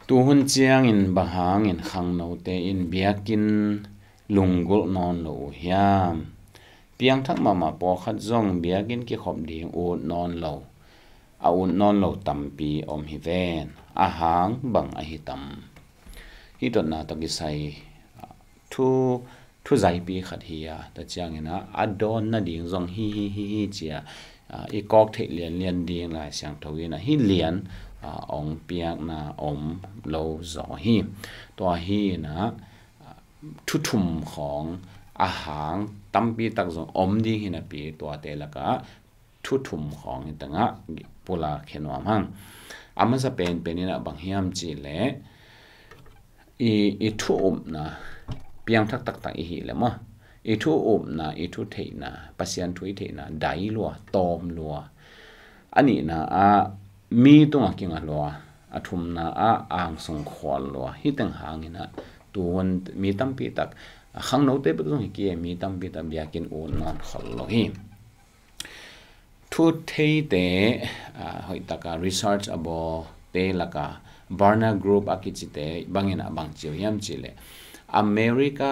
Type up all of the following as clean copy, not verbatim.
tu hun chiang in Banghangin Khangnote in Biakinn lunggulh nawnlo hiam piang thak mama po khat zong Biakinn ki khop ding ut nawnlo a ut nawnlo tampi om hi ven a hang bang a hi tam hi tot na to ki sai thu zai pi khat hi ya ta chiang ina adon na ding zong hi chia i kok the lian ding la siang thowina hi lian ong piak na om lo zo hi to hi na thu thum khong a hang tampi tak zo om ding hi na pi to te la ka thu thum khong tanga pula khenwa mang ama sa pen penina bang hiam chi le i thu na piang thak tak tak hi le ma i thu na i thu thei na pasian thui thei na dai lo tom lo ani na a mi tunga kinga lo athum na a ang song khol lo hi tang hangina tuon mi tampi tak khangnote bu hi ki mi tampi ta Biakinn on non khol lo hi thu thei te hoi taka research abo te laka Barna group akichite bangena bangchiu yam chile America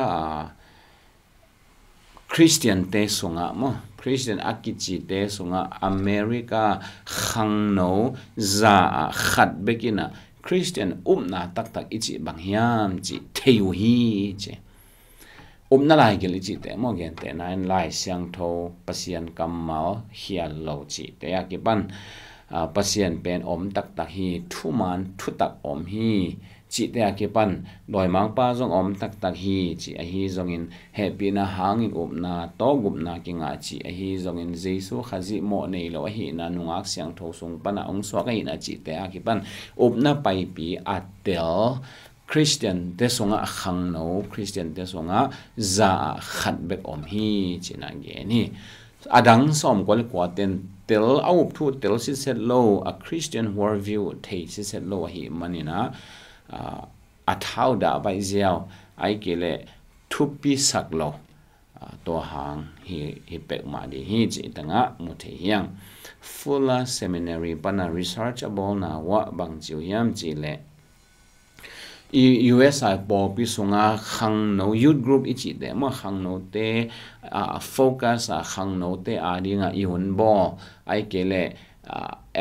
Christian te sunga mo Christian akichi te sunga America khangno za khat bekina Christian umna tak tak ichi banghiam chi theu hi che umna lai gel chi te mo gen te nain lai siang tho pasian kamal hial lo chi te akipan pasian pen om tak tak hi thuman thu tak om hi chi te akipan doi mang pa zong om tak tak hi chi a hi zong in happy na hangin na to gup na kinga chi a hi zong in jesu khazi mo nei lo hi na nungak siang tho sung pana ong so ka ina chi te akipan na pai pi atel Christian te songa khangno Christian te songa za khat bek om hi china ge ni adang som kol kwaten tel aup thu tel si set low a Christian worldview thei si set low hi manina a thau da bai ziaw ai kele thupi saklo to hang hi pek ma di hi chi tanga mu the yang Fuller Seminary pana research about na wa bang chiu yam chi le USA po pi sunga khangno youth group ichi de ma khangno te focus khangno te adinga ihun bo ai kele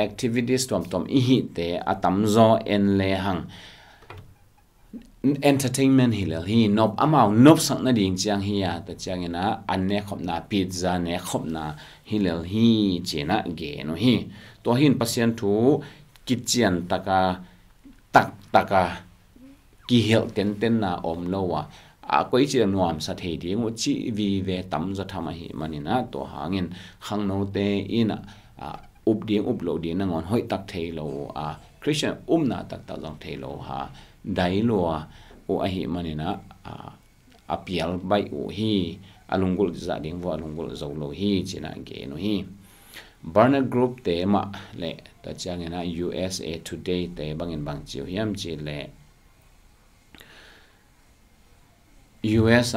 activities tom i hi te atamzo en le hang entertainment hilal hi nop amao nop sang na ding chiang hi ya ta chiang ina anne khop na pizza ne khop na hilal hi chena ge no hi to hin pasien thu kitchen taka ki hel ten na om lowa a koi chi nuam sa thei di ngo chi vi ve tam za thama hi manina to hangin khangno te ina up lo ding na ngon hoi tak thei lo Christian na tak jong thei lo ha dai lo o a hi manina a pial bai o hi alungul za ding wa alungul zo lo hi china ge no hi Barnett group te ma le ta changena USA Today te bangin bang chiu hiam chi le US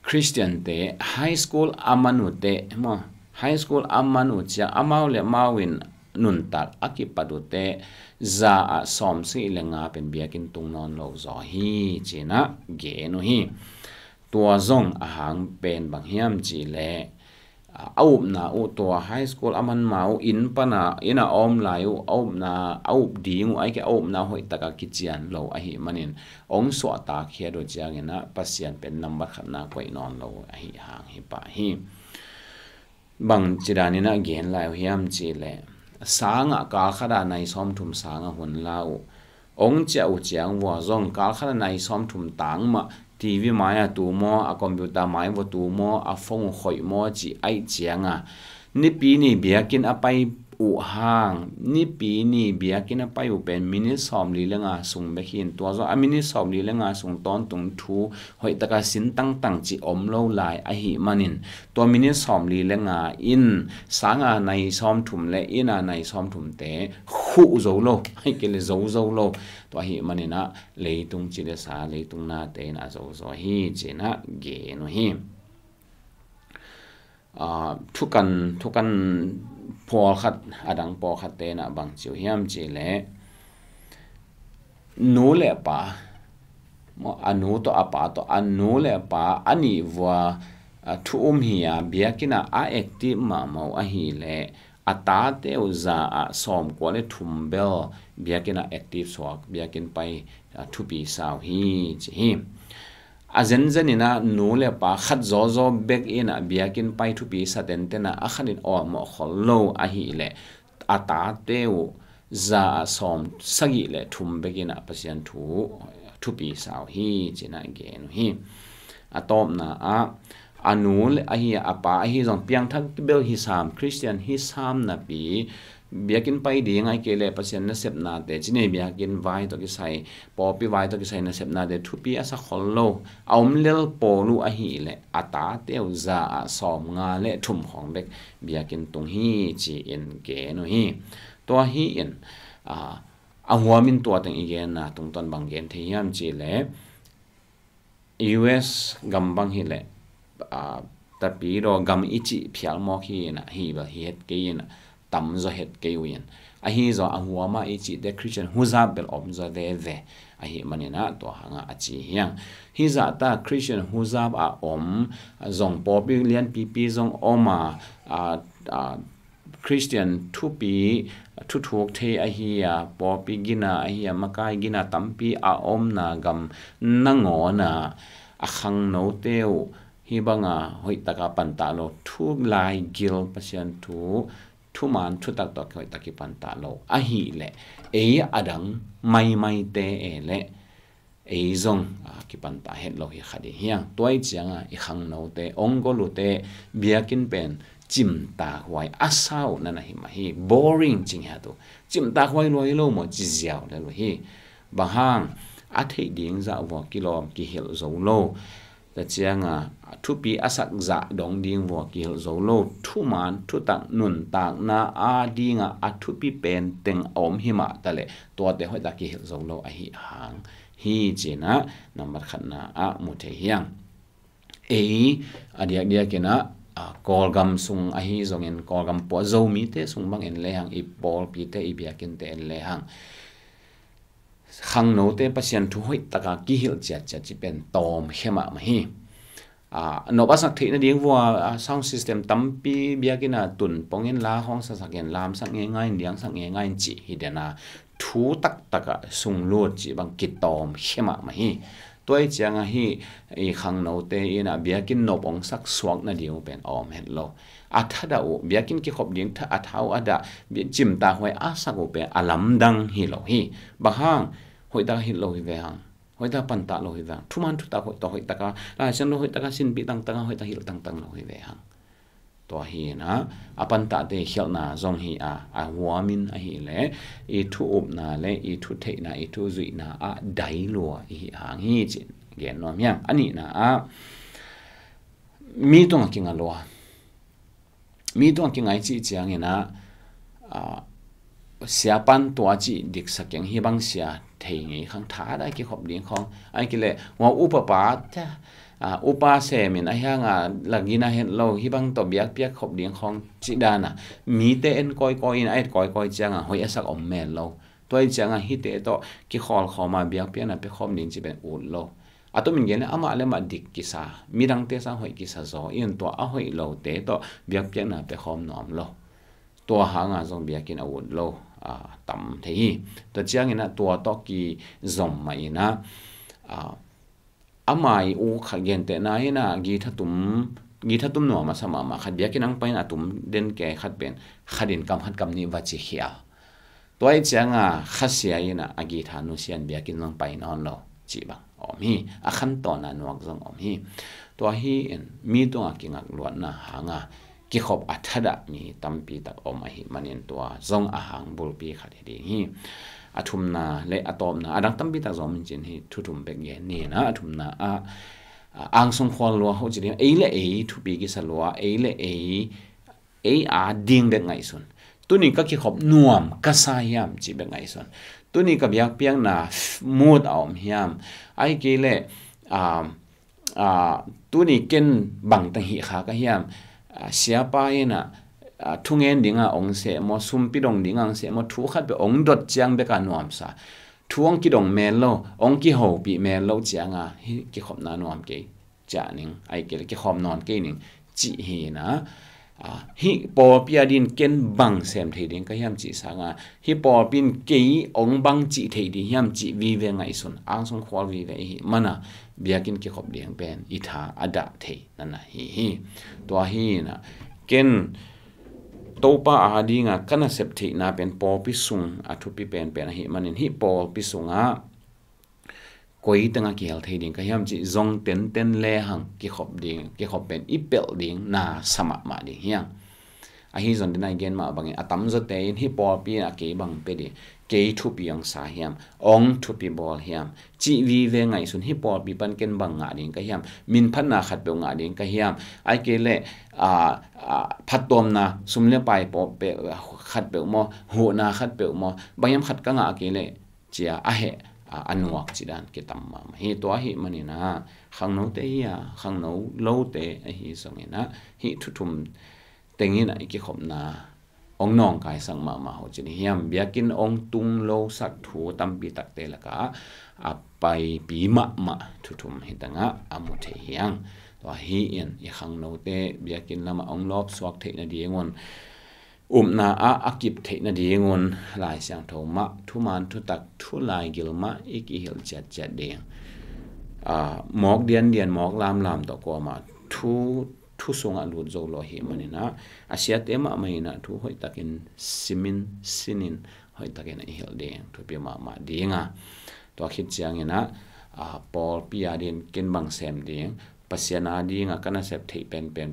Christian te high school amanu te mo high school amanu cha amau le mawin nun tak akipadu te za som si lenga pen Biakinn tung non lo zo hi china ge no hi tua zong ahang pen bang hiam chi le aup na u to high school aman mau in pana ina om lai aup na aup ding ai ke aup na hoi taka kichian lo a hi manin ong so ta khia do chiang ina pasian pen number khana koi non lo a hi hang hi pa hi bang chirani na gen lai hiam chi le sanga ka khada nai som thum sanga hun lau ong chau chiang wa zong ka khada nai som thum tang ma TV maya tu mo a computer mai wo tu mo a phone khoi mo chi ai chianga ni pi ni Biakinn apai u hang ni pi ni Biakinn apai u pen mini som li lenga sung be hin to zo a mini som li lenga sung ton tung thu hoi taka sin tang chi om lo lai a hi manin to mini som li lenga in sanga nai som thum le ina nai som thum te khu zo lo ai ke le zo lo to hi manina leitung chi le sa leitung na te na zo hi chena ge no hi thukan pol khat adang po khat te na bang chiu hiam chi le nu le pa mo anu to apa to anu le pa ani wa thu hiya biakina a active ma mo a hi le ata te uza a som ko le thumbel biakina active swak biakin pai thupi saw hi chi azenzenina nu le pa khat zo back in a biakin pai thupi saten tena a khanin o mo khollo a hi le ata te u za som sagi le thum begina pasian thupi saw hi china ge no hi atom na a anul a hi apa hi jong piang thak bel hi sam Christian hi sam na pi biakin pai ding ai ke le pasian na sep na te chine biakin vai to ki sai popi vai to ki sai na sep na de thupi asa khollo aumlel polu a hi le ata te uza som nga le thum khong bek biakin tung hi chi in ke no hi to hi in a huamin to teng igen na tung ton banggen the yam chi le US gambang hi le tapi ro gam ichi phial mo hi na hi ba hi het ke na tam zo het ke win a hi zo a huama ichi de Christian huza bel om zo de a hi manina to hanga achi hiang hi za ta Christian huza a om zong popi lian pp zong oma Christian thupi thuk the a hi popi gina a hi makai gina tampi a om na gam nango na a khangnote hi banga hoi taka panta lo thu lai gil pasian thu man thu tak to khoi taki panta lo a hi le e adang mai te e le e zong ki panta het lo hi khadi hiang toy chianga i khangnote ongolu te biakin pen chim ta hwai asau na hi ma hi boring ching ha to chim ta hwai loi lo mo chi jiao le lo hi bahang a thei ding za wo kilom ki hil zo lo ta chianga thupi asak za dong ding wo ki hil zo lo thu man thu tak nun tak na a dinga a thupi pen teng om hi ma ta le to te hoi ta ki hil zo lo a hi hang hi china number khanna a mu the hiang e adia kena kolgam sung a hi zongin kolgam po zo mi te sung bang en le hang i pol pi te i biakin te en le hang khangnote pasian thu hoi taka ki hil chat chi pen tom hema ma hi no ba sak theina ding wa sound system tampi biakina tun pongin la hong sa saken lam sak nge ngai ndiang sak nge ngai chi hidena thu tak taka sung lo chi bang ki tom hema ma hi toy changa hi e khangnote ina biakin no pong sak swak na diu pen om het lo athada u biakin ki khop ding tha athau ada bi chim ta hoi asa go pe alam dang hi lo hi bahang hoi da hi lo hi ve hang hoi da pan ta lo hi wang thuman thu ta hoi to hoi ta ka la chen lo hoi ta ka sin bi tang tang hoi ta hil tang tang lo hi ve hang to hi na apan ta te hial na zong hi a huamin a hi le e thu up na le e thu thei na e thu zui na a dai lo hi hang hi chin gen no myang ani na a mi tong ki nga lo mi tong ki ngai chi chiang ina siapan to chi dik sakyang hi bang sia thei ngi khang tha da ki khop ding khong ai ki le wa upa pa ta upa se min a hanga lagina hen lo hi bang to biak piak khop ding khong chi dana mi te en koi in ai koi changa hoi asak om men lo toy changa hi te to ki khol khoma biak piak na pe khom ding chi ben ul lo atomin gen ama le ma dik ki sa mirang te sa hoi ki sa zo in to a hoi lo te to biak piak na pe khom nom lo to hanga zong biakin a ul lo tam thei to chiang ina to to ki zom mai na amai u khagen te na ina gi thatum no ma sama ma khat biakin ang pain atum den ke khat ben khadin kam ni wa chi khia toy changa khasia ina agi thanu sian biakin nang pain on lo chi ba om hi a khan to na nuak zong om hi to hi en mi to akingak luat na hanga ki khop athada mi tampi tak om a hi manin to zong a hang bul pi khat hi hi athum na le atom na adang tampi tak zom chin hi thuthum bek ye ni na athum na ang song khol lo ho chi e le e thu pi ki sa lo e le e a ding de ngai sun tuni ka ki khop nuam ka sa yam chi be ngai sun tuni ka biak piang na mood om hiam ai ki le tuni ken bang tang hi kha ka hiam siapa ina thungen dinga ong se mo sumpi dong dingang se mo thu khat be ong dot chiang be ka nuam sa thuang ki dong mel lo ong ki ho pi mel lo chianga hi ki khop na nom ke cha ning ai ke ki khom non ke ning chi hi na hi por pia din ken bang sem thei ding ka hiam chi sanga hi por pin ke ong bang chi thei di hiam chi vi ve ngai sun ang song khwal vi ve hi mana biakin ki khop ding pen I tha ada thei nana hi to hi na ken topa adinga kana sep thei na pen por pi sung athu pi pen hi manin hi por pi sunga koi tanga ki hel thei ding ka hiam chi zong ten le hang ki khop pen ipel ding na sama ma ding hiang a hi zon dinai gen ma bangi atam zo te in hi por pi a ke bang pe di ke thu pi ang sa hiam ong thu pi bol hiam chi vi ve ngai sun hi por pi pan ken bang nga ding ka hiam min phan na khat pe nga ding ka hiam ai ke le phatom na sumle pai po pe khat pe mo hu na khat pe mo bayam khat ka nga ke le chia a he anuak chidan ke tamma hi to hi manina khangnote ya khangno lote hi songena hi thuthum tengin ai ki khopna ong nong kai sang ma ho chini hiam biakin ong tunglo sak thu tampi takte laka apai pi ma thuthum hitanga amuthe hiang to hi in I khangnote biakin lama ong lop swak theina diengon na akip theina diengon lai sang thoma thuman thu tak thu lai gilma iki hil chat deng mok dian mok lam to ko ma thu songa lut zo lo hi manina asia tema maina thu hoi takin sinin hoi takin hil deng thu pi ma dinga to khit chiang ina pol pia din ken bang sem ding pasiana dinga kana sep thei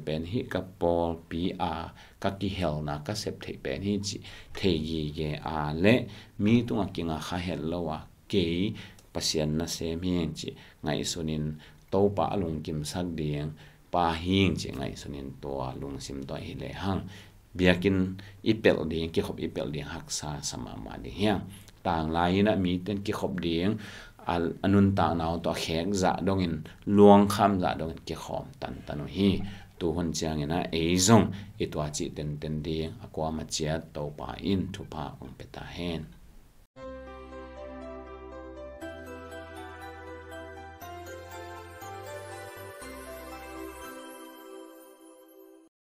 pen hi ka pol pi ka ki hel na ka sep thei pen hi chi thei gi ge le mi tunga kinga kha hel lowa ke pasian na sem hieng chi ngai sunin topa alung kim sak ding pa hing chi ngai sunin to lung sim to hi le hang biakin ipel ding ki khop ipel ding haksa sama ma de hiang tang lai na mi ten ki khop ding anun ta naw to khek za dongin luang kham za dongin ki khom tan hi tu hon chiang ina eizong itwa chi ten ding akwa ma chia to pa in thu pa ong peta hen